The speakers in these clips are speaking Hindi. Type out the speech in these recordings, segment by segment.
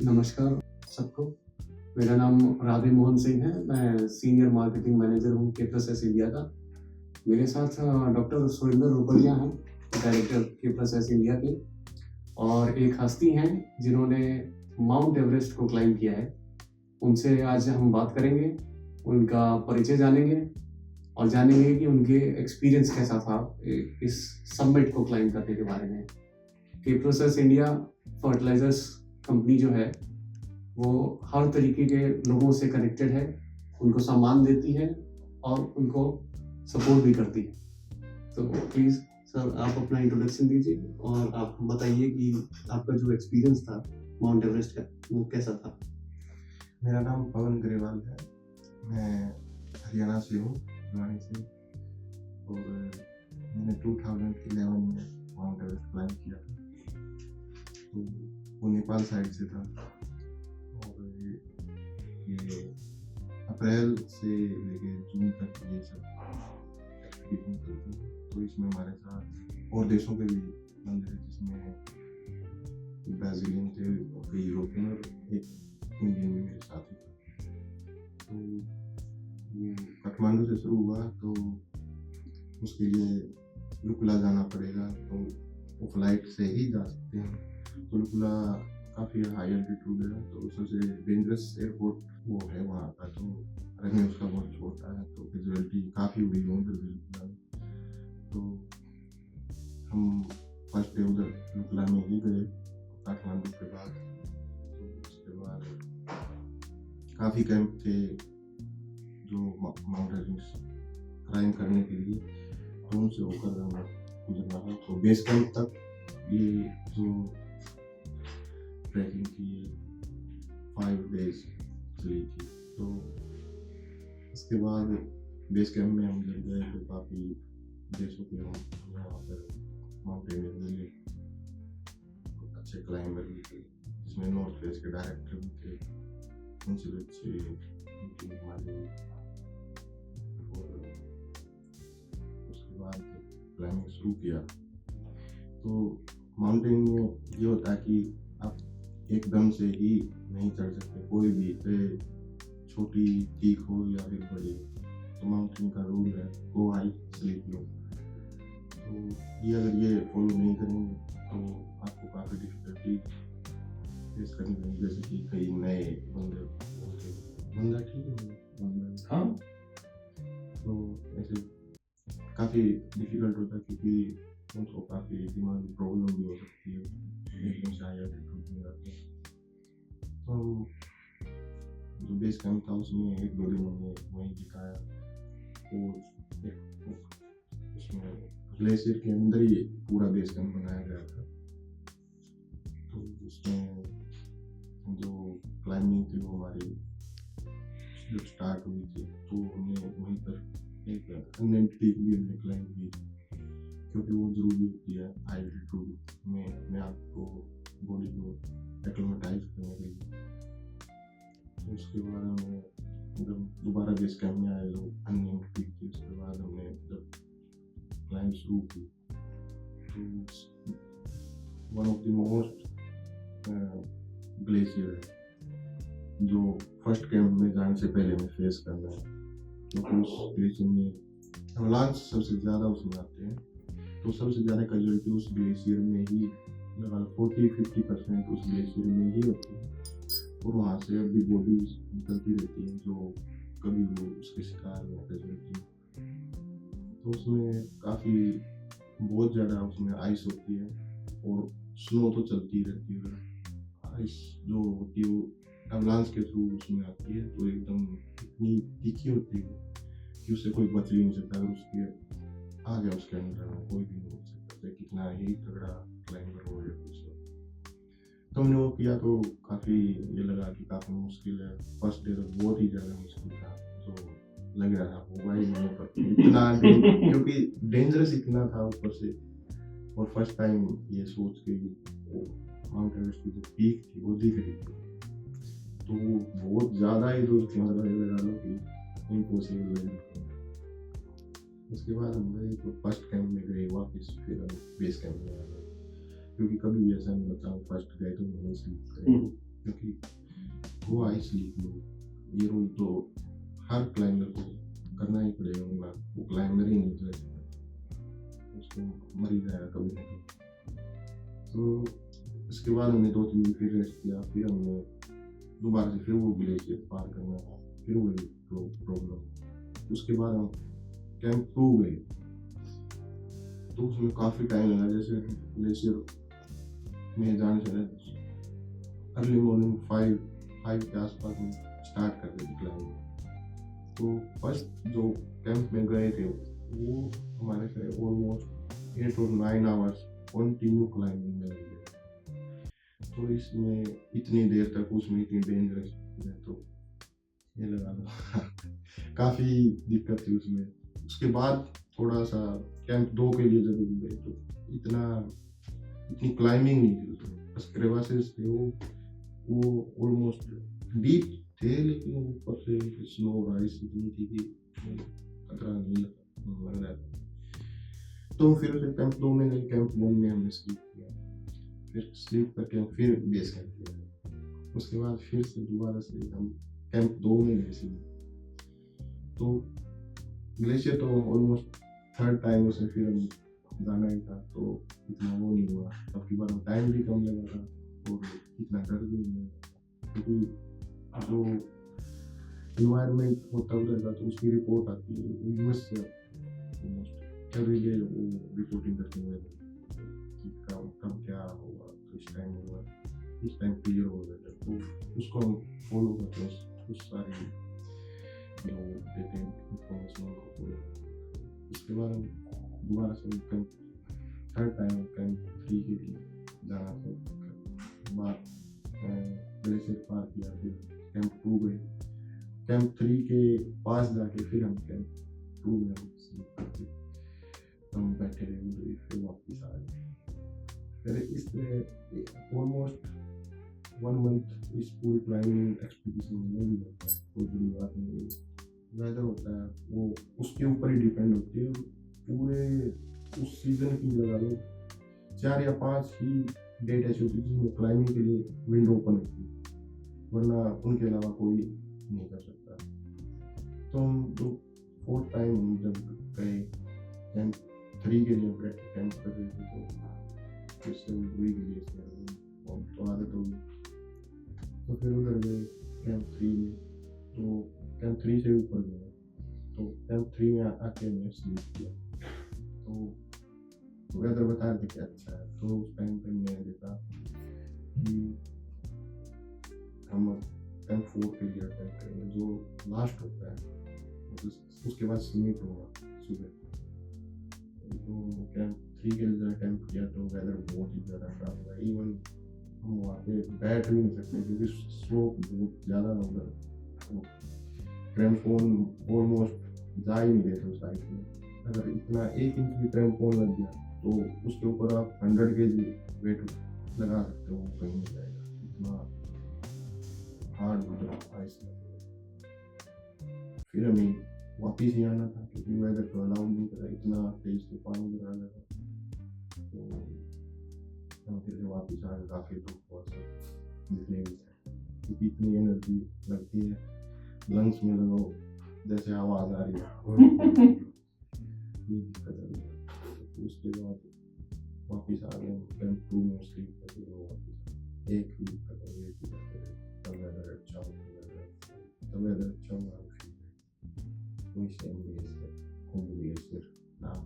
नमस्कार सबको। मेरा नाम राधे मोहन सिंह है। मैं सीनियर मार्केटिंग मैनेजर हूँ के प्लस एस इंडिया का। मेरे साथ डॉक्टर सुरेंद्र रुपलिया हैं, डायरेक्टर के प्लस एस इंडिया के, और एक हस्ती हैं जिन्होंने माउंट एवरेस्ट को क्लाइंब किया है। उनसे आज हम बात करेंगे, उनका परिचय जानेंगे और जानेंगे कि उनके एक्सपीरियंस कैसा था इस समिट को क्लाइंब करने के बारे में। K plus S India fertilisers company जो है वो हर तरीके के लोगों से कनेक्टेड है, उनको सामान देती है और उनको सपोर्ट भी करती है। तो प्लीज़ सर आप अपना इंट्रोडक्शन दीजिए और आप बताइए कि आपका जो एक्सपीरियंस था माउंट एवरेस्ट का वो कैसा था। मेरा नाम पवन ग्रेवाल है। मैं हरियाणा से हूँ, भिवानी से, और मैंने 2011 में माउंट एवरेस्ट क्लाइंब किया था। तो वो नेपाल साइड से था और ये अप्रैल से लेके जून तक ये सब एक्सपीडिशन चलती है। तो इसमें हमारे साथ और देशों के भी बंदे हैं, जिसमें ब्राज़ीलियन थे और कई यूरोपियन और एक इंडियन भी मेरे साथ ही था। तो काठमांडू से शुरू हुआ, तो उसके लिए लुकला जाना पड़ेगा। तो वो फ्लाइट से ही जा सकते हैं। तो लुकला काफ़ी हाई एल्टीट्यूड है, तो सबसे डेंजरस एयरपोर्ट वो है वहाँ का। तो रनवे उसका बहुत छोटा है, तो कैजुअलिटी काफ़ी हुई है उधर भी लुकला में। तो हम फर्स्ट डे उधर लुकला में ही गए काठमांडू के बाद। तो उसके बाद काफ़ी कैंप थे जो माउंट एवरेस्ट क्लाइंब करने के लिए, तो उनसे होकर हमें गुजरना था। तो बेस कैंप तक ये जो ट्रैकिंग की 5 डेज चली थी। तो इसके बाद बेस कैंप में हम जब गए तो काफ़ी देशों के हम वहाँ पर माउंटेनियर मिले, अच्छे क्लाइंबर भी थे, जिसमें नॉर्थ फेस के डायरेक्टर भी थे, उनसे भी अच्छी मीटिंग हमारी। और उसके बाद क्लाइंबिंग शुरू किया। तो माउंटेन में ये होता है कि आप एकदम से ही नहीं चढ़ सकते, कोई भी, चाहे छोटी चीख हो या फिर बड़ी। तो माउंटेन का रूल है गो हाई स्लीप लो। तो ये अगर ये फॉलो नहीं करेंगे तो आपको काफ़ी डिफिकल्टी फेस करनी पड़ेगी। जैसे कि कई नए बंदा ठीक है बंदा, हाँ, तो ऐसे काफ़ी डिफिकल्ट होता है, क्योंकि उनको काफ़ी दिमाग में प्रॉब्लम भी हो सकती है एकदम से हाई एल्टीट्यूड में आते हैं। तो जो बेस कैंप था उसमें 1-2 दिन हमने वहीं बिताया, और उसमें ग्लेशियर के अंदर ही पूरा बेस कैंप बनाया गया था। तो उसमें जो क्लाइंबिंग थी वो हमारी जब स्टार्ट हुई थी, तो हमने वहीं पर एक अनएंटिटी भी हमने क्लाइंब की, क्योंकि वो जरूरी होती है हाई एल्टीट्यूड में अपने आप को, बॉडी को एक्लिमेटाइज करने के लिए। तो उसके बाद हमने जब दोबारा बेस कैंप में आए, जो अनएंटिटी थी, उसके बाद हमने जब क्लाइंब शुरू की, तो one of the most glacier है जो फर्स्ट कैंप में जाने से पहले में फेस करना है, क्योंकि उस ग्लेशियर में अवलांच सबसे ज़्यादा उसमें आते हैं। तो सबसे ज़्यादा कैजुअलिटी उस ग्लेशियर में ही, लगभग 40-50% उस ग्लेशियर में ही होती है, और वहाँ से अभी बॉडी निकलती रहती है जो कभी वो उसके शिकार में कैजुअलिटी। तो उसमें काफ़ी बहुत ज़्यादा उसमें आइस होती है, और स्नो तो चलती रहती है। आइस जो होती है वो अवलांच के थ्रू उसमें आती है, तो एकदम इतनी तीखी होती है कि उससे कोई बच ही नहीं सकता। अगर उसके आ गया उसके अंदर में, कोई भी नहीं बच सकता, कितना ही तगड़ा क्लाइंबर हो या कुछ। तो हमने वो किया, तो काफ़ी ये लगा कि काफ़ी मुश्किल है। फर्स्ट डे तो बहुत ही ज़्यादा मुश्किल था, जो लग रहा था होगा ही नहीं, पर इतना क्योंकि डेंजरस इतना था ऊपर से। और फर्स्ट टाइम ये सोच के माउंट एवरेस्ट की जो पीक थी वो दिख रही थी, तो वो बहुत ज़्यादा ही दूर थी, मतलब लगा लो कि इम्पॉसिबल लग रही। उसके बाद हम गए तो फर्स्ट कैंप में गए वापस, फिर हम बेस कैंप में आ गए, क्योंकि कभी भी ऐसा नहीं होता फर्स्ट गए तो नहीं स्लीप करें। क्योंकि वो आइसली ये रूल तो हर क्लाइंबर को करना ही पड़ेगा, वरना वो क्लाइंबर ही नहीं रह सकता, उसको मर ही जाएगा कभी ना कभी। तो इसके बाद हमने 2-3 दिन फिर रेस्ट किया, फिर हमने दोबारा से फिर वो ग्लेशियर पार करना था, फिर वही प्रॉब्लम। उसके बाद हम कैंप 2 गए, तो उसमें काफ़ी टाइम लगा। जैसे ग्लेशियर में जाने से अर्ली मॉर्निंग 5 के आसपास हम स्टार्ट कर दी क्लाइंबिंग। तो फर्स्ट जो कैंप में गए थे वो हमारे से ऑलमोस्ट 8 और 9 आवर्स कंटिन्यू क्लाइंबिंग में लगे। तो इसमें इतनी देर तक उसमें इतनी डेंजरस है, तो ये लगा लो काफ़ी दिक्कत थी उसमें। उसके बाद थोड़ा सा कैंप 2 के लिए जब गए तो इतनी क्लाइंबिंग नहीं थी उसमें, बस क्रेवासेस थे, वो ऑलमोस्ट डीप थे, लेकिन ऊपर से स्नो राइस इतनी थी कि खतरा नहीं लग रहा था। तो फिर उसे कैंप 2 में गए। कैंप 1 में हमने स्लीप किया, फिर स्लीप करके हम फिर बेस कैंप किया। उसके बाद फिर से दोबारा से हम कैंप 2 में गए। तो ग्लेशियर तो ऑलमोस्ट 3rd टाइम उसे फिर हम जाना ही था, तो इतना वो नहीं हुआ। अब की बार टाइम भी कम लगा था और इतना डर भी नहीं लगा, क्योंकि जो इन्वायरमेंट होता रहेगा तो उसकी रिपोर्ट आती है यूएस से ऑलमोस्ट एवरी डे, वो रिपोर्टिंग करते हुए कि कब क्या होगा, तो इस टाइम होगा, इस टाइम क्लियर हो जाएगा, तो उसको हम फॉलो करते हैं, उस सारी जो देते हैं इंफॉर्मेशन को फॉलो। उसके बाद हम दोबारा से कैंप 3rd टाइम कैंप 3 के लिए जाना था। बाद ग्लेशियर पार किया, फिर कैंप 2 गए। कैंप 3 के पास जाके फिर हम कैंप 2 में हम बैठे रहे, फिर वापस आ गए। फिर इस तरह ऑलमोस्ट 1 मंथ इस पूरी क्लाइंबिंग एक्सपीडिशन में नहीं होता है, कोई बड़ी बात नहीं है। वेदर होता है वो उसके ऊपर ही डिपेंड होती है, पूरे उस सीजन की लगा लो 4 या 5 ही डेट ऐसी होती है जिसमें क्लाइंबिंग के लिए विंडो ओपन होती है, वरना उनके अलावा कोई नहीं कर सकता। तो हम जो 4th टाइम हम जब गए कैंप 3 के लिए कैंप कर रहे थे, तो फिर से वही ग्लेशियर तो आदत होगी, तो फिर उधर गए कैंप 3 में। तो कैंप 3 से ऊपर गए, तो कैंप 3 में आके हमने स्लीप किया। तो वेदर बता रहे थे कि अच्छा है, तो उस टाइम पे मैंने देखा कि हम कैंप 4 के लिए अटेंड करेंगे, जो लास्ट होता है, उसके बाद समिट होगा सुबह। तो कैंप 3 के लिए अटेंड किया तो वेदर बहुत ही ज़्यादा खराब हुआ, इवन हम वहाँ पे बैठ भी नहीं सकते क्योंकि स्लोप बहुत ज़्यादा उधर, तो क्रैम्पोन ऑलमोस्ट जा ही नहीं रहे थे उस साइड में। अगर इतना 1 इंच भी क्रैम्पोन लग गया तो उसके ऊपर आप 100 kg वेट लगा सकते हो, कहीं नहीं जाएगा, इतना हार्ड उधर आइस लगा। फिर हमें वापिस ही आना था क्योंकि वेदर तो अलाउड नहीं करा, इतना तेज तूफान उधर आ गया था। तो हम फिर से वापिस आ गए, काफ़ी दुख हुआ सब दिखने में, क्योंकि इतनी एनर्जी लगती है लंग्स में, लगाओ जैसे आवाज़ आ रही है ये दिक्कत है। उसके बाद वापिस आ गए कैंप 2 में स्लीप करके, वापस 1 वीक तक वेट करते रहे, तब वेदर अच्छा हुआ, वही सेम ग्लेशियर, कुंभ ग्लेशियर नाम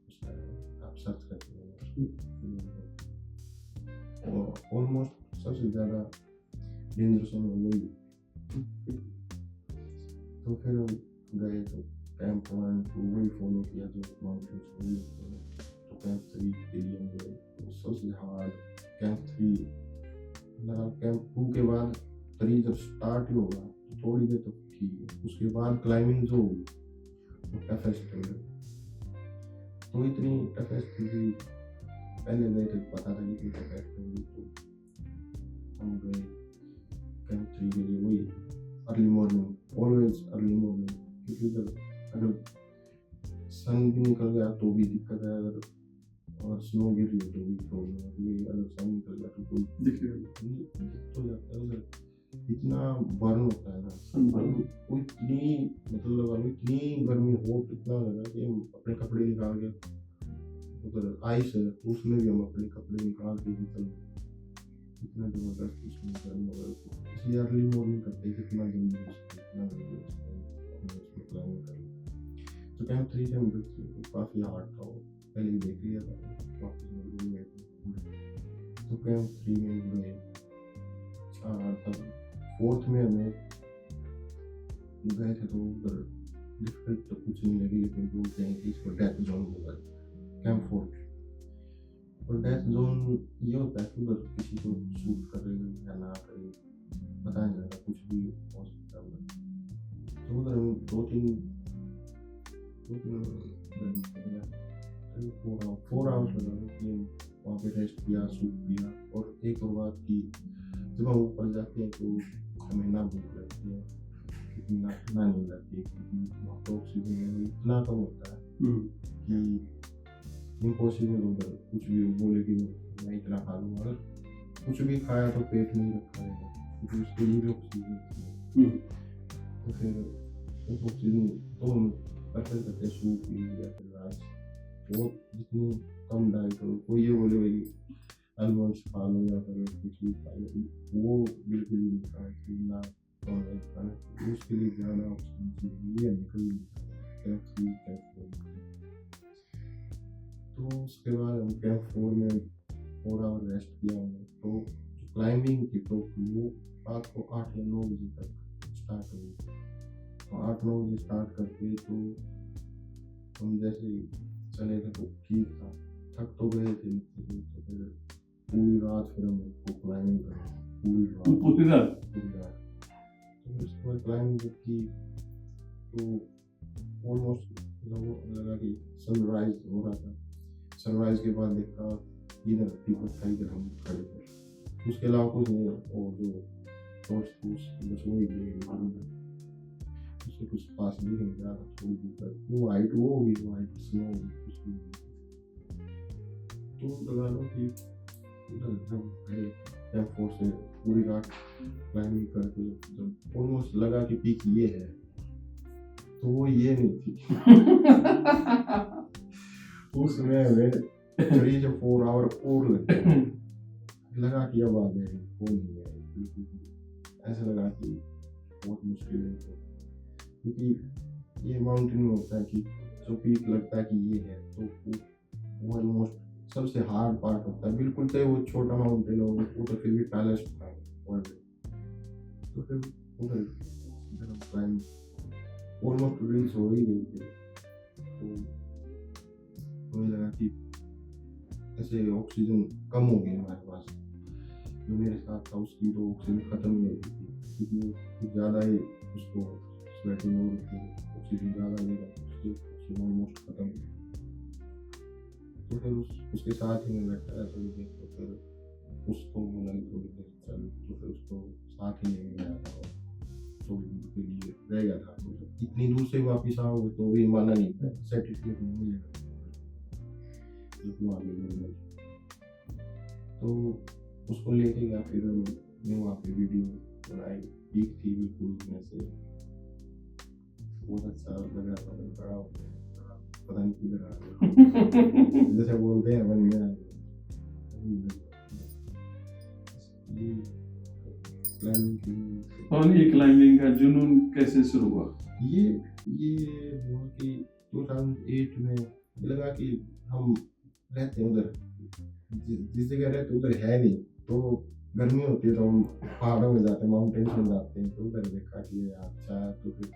उसका है, आप सर्च करते हैं। और ऑलमोस्ट सबसे ज़्यादा डेंजरस वही। तो फिर हम गए तो कैंप 1 2 वही फॉलो किया जो माउंटेन्स वही होते हैं। तो कैंप 3 के लिए हम गए, तो सबसे हार्ड कैंप 3 लगा। कैंप 2 के बाद 3 जब स्टार्ट ही होगा तो थोड़ी देर तक ठीक है, उसके बाद क्लाइंबिंग जो होगी वो टफेस्ट है। तो इतनी टफेस्ट थी, पहले गए थे पता था कि टफेस्ट होगी, तो हम गए कैंप 3 के लिए वही early morning, always early morning, क्योंकि अगर सन भी निकल गया तो भी दिक्कत है, अगर स्नो गिर रही है तो भी प्रॉब्लम है, अगर सन निकल गया तो कोई दिख तो जाता है उधर इतना बर्न होता है ना, सनबर्न। वो इतनी मतलब लगा लो इतनी गर्मी हो इतना लगा कि हम अपने कपड़े निकाल के उधर आइस है तो उसमें भी हम अपने कपड़े निकाल के भी चल इतना जबरदस्त उसमें गर्मी हो गई। इसलिए अर्ली मॉर्निंग करते हैं कितना जल्दी हो सके इतना जल्दी हो सके अपने उसमें प्लानिंग कर ली। तो कैंप 3 से हम काफ़ी हार्ड था वो पहले ही देख लिया था वापस में गए थे। तो कैंप 3 में गए तब 4th में हमें गए थे तो उधर डिफिकल्ट तो कुछ नहीं लगी लेकिन बोलते हैं कि इसको डेथ जोन बोला कैंप 4 और डेथ जोन ये होता है कि उधर किसी को शूट करेगा या ना करे पता नहीं लगता कुछ भी हो सकता है उधर। तो उधर हम 4 आवर्स लगा कि वहाँ पे रेस्ट किया सूप पिया और एक और बात की जब हम ऊपर जाते हैं तो हमें ना भूख लगती है ना नींद आती है क्योंकि वहाँ पर ऑक्सीजन इतना कम होता है कि इम्पॉसिबल उधर कुछ भी बोले कि मैं इतना खा लूँगा अगर कुछ भी खाया तो पेट नहीं रखा रहेगा क्योंकि उसके लिए भी ऑक्सीजन चाहिए। तो फिर उस ऑक्सीजन तो हम प्रेफर करते हैं सूप पी या फिर राइस वो जितनी कम डाइट हो कोई ये बोले भाई आलमंड्स खा लो या फिर कुछ भी खा लो वो बिल्कुल भी नहीं खाना चाहिए ना नॉनवेज खाना चाहिए उसके लिए ज़्यादा ऑप्शन चाहिए ये निकल तो उसके बाद हम कैंप 4 में 4 आवर रेस्ट किया हमने। तो जो क्लाइंबिंग की तो वो रात को 8 या 9 बजे तक स्टार्ट हुई। तो 8-9 बजे स्टार्ट करके तो हम जैसे ही चले थे तो ठीक था थक तो गए थे तो फिर पूरी रात फिर हम क्लाइंबिंग करें पूरी रात तो फिर उसके बाद क्लाइंबिंग की तो ऑलमोस्ट लगा कि सनराइज हो रहा था। सनराइज के बाद देखा इधर पीपल था इधर हम खड़े थे उसके अलावा कुछ नहीं और जो टॉर्च बस वही उससे कुछ पास भी नहीं रहा था थोड़ी दूर तक वो वाइट स्नो कुछ भी तो लगा लो कि उधर हम खड़े कैंप 4 से पूरी रात क्लाइंबिंग करके जब ऑलमोस्ट लगा कि पीक ये है तो वो ये नहीं थी उसमें हमें 3 से 4 आवर और लगा कि अब आ गए वो नहीं है बिल्कुल ऐसा लगा कि बहुत मुश्किल है क्योंकि ये माउंटेन में होता है कि जो पीक लगता है कि ये है तो वो ऑलमोस्ट सबसे हार्ड पार्ट होता है बिल्कुल चाहे वो छोटा माउंटेन हो वो तो फिर भी टॉलेस्ट था वर्ल्ड तो फिर उधर क्लाइंब ऑलमोस्ट रीच हो ही गई थी तो मुझे लगा कि ऐसे ऑक्सीजन कम हो गई हमारे पास जो मेरे साथ था उसकी तो ऑक्सीजन खत्म नहीं हो गई थी क्योंकि कुछ ज़्यादा ही उसको स्वेटिंग हो रही थी ऑक्सीजन ज़्यादा लेगा उसकी ऑक्सीजन ऑलमोस्ट खत्म हो तो फिर उसके साथ ही मैं बैठा था थोड़ी देर तो फिर उसको बोला थोड़ी देर चल तो फिर उसको साथ ही लेने गया था थोड़ी दूर के लिए रह गया था मतलब इतनी दूर से वापस आओगे तो भी माना नहीं था सर्टिफिकेट नहीं मिलेगा तो उसको लेके गया फिर मैं वहाँ पे वीडियो बनाई पीक थी बिल्कुल उसमें से बहुत अच्छा लग रहा था बड़ा पता नहीं किधर जैसे बोलते हैं बन गया और ये क्लाइंबिंग का जुनून कैसे शुरू हुआ? ये हुआ कि 2008 में लगा कि हम रहते हैं उधर जिस जगह रहते उधर है नहीं तो गर्मी होती है तो हम पहाड़ों में जाते हैं माउंटेन्स में जाते हैं तो उधर देखा कि अच्छा तो फिर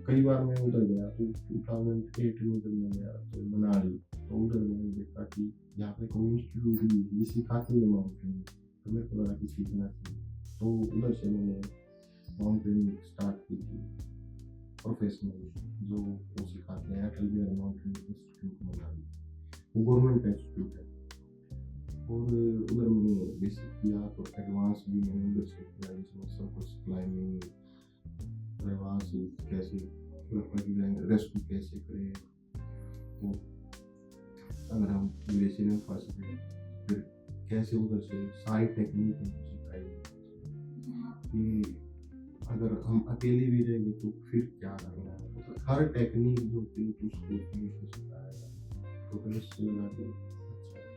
कई बार मैं उधर गया तो 2008 में जब मैं गया तो मनाली तो उधर मैंने देखा कि यहाँ पे कोई इंस्टीट्यूट भी ये सिखाते हैं माउंटेन तो मेरे को लगा कि सीखना चाहिए तो उधर से मैंने माउंटेन स्टार्ट की थी प्रोफेशनली जो वो सिखाते हैं अटल बिहारी माउंटेन इंस्टीट्यूट मनाली वो गवर्नमेंट का इंस्टीट्यूट है और उधर मैंने बेसिक किया तो एडवांस भी मैंने उधर से किया जिसमें सब कुछ क्लाइंबिंग प्रवास कैसे रेस्क्यू कैसे करें तो अगर हम ग्लेशियर में फंस गए फिर कैसे उधर से सारी टेक्निक हमको सिखाई कि अगर हम अकेले भी रहेंगे तो फिर क्या करना है, मतलब हर टेक्निक जो होती है तो उसको यूज कर सकता है। तो फिर इससे लगा कि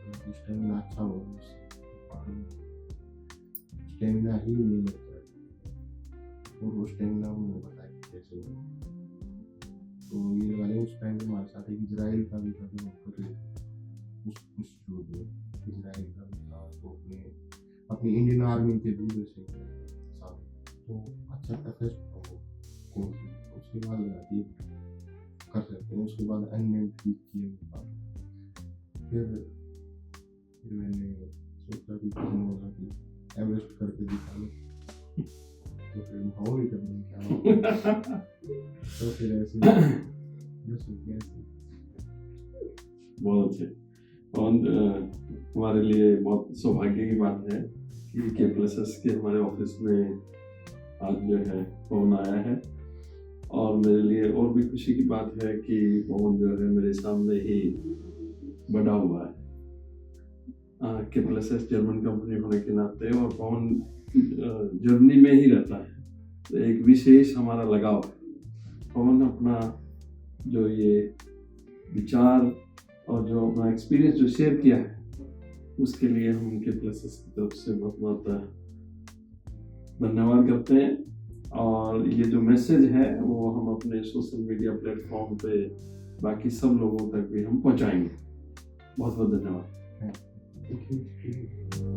अच्छा स्टेमिना अच्छा होगा, स्टेमिना ही नहीं लगता है। और वो स्टेमिना उन्होंने बताया कि कैसे होगा। तो ये लगा लें उस टाइम हमारे साथ एक इजराइल का भी था, जो कर रहे थे उस शो में इजराइल का भी था, तो अपनी इंडियन आर्मी के भी वैसे साथ, तो अच्छा टफेस्ट था वो कोर्स। उसके बाद लगा कि कर सकते हैं। उसके बाद अन्य ठीक किए मेरे पास। फिर मैंने सोचा कि क्यों ना होगा कि एवरेस्ट करके दिखा लो। तो फिर माहौल ही करने क्या तो फिर ऐसे बहुत अच्छे। और हमारे लिए बहुत सौभाग्य की बात है कि के+एस के हमारे ऑफिस में आज जो है पवन आया है। और मेरे लिए और भी खुशी की बात है कि पवन जो है मेरे सामने ही बड़ा हुआ है। के+एस जर्मन कंपनी होने के नाते, और पवन जर्मनी में ही रहता है, तो एक विशेष हमारा लगाव है। पवन अपना जो ये विचार और जो अपना एक्सपीरियंस जो शेयर किया है, उसके लिए हम के+एस की तरफ से बहुत बहुत धन्यवाद करते हैं। और ये जो मैसेज है वो हम अपने सोशल मीडिया प्लेटफॉर्म पे बाकी सब लोगों तक भी हम पहुंचाएंगे। बहुत बहुत धन्यवाद। Thank you.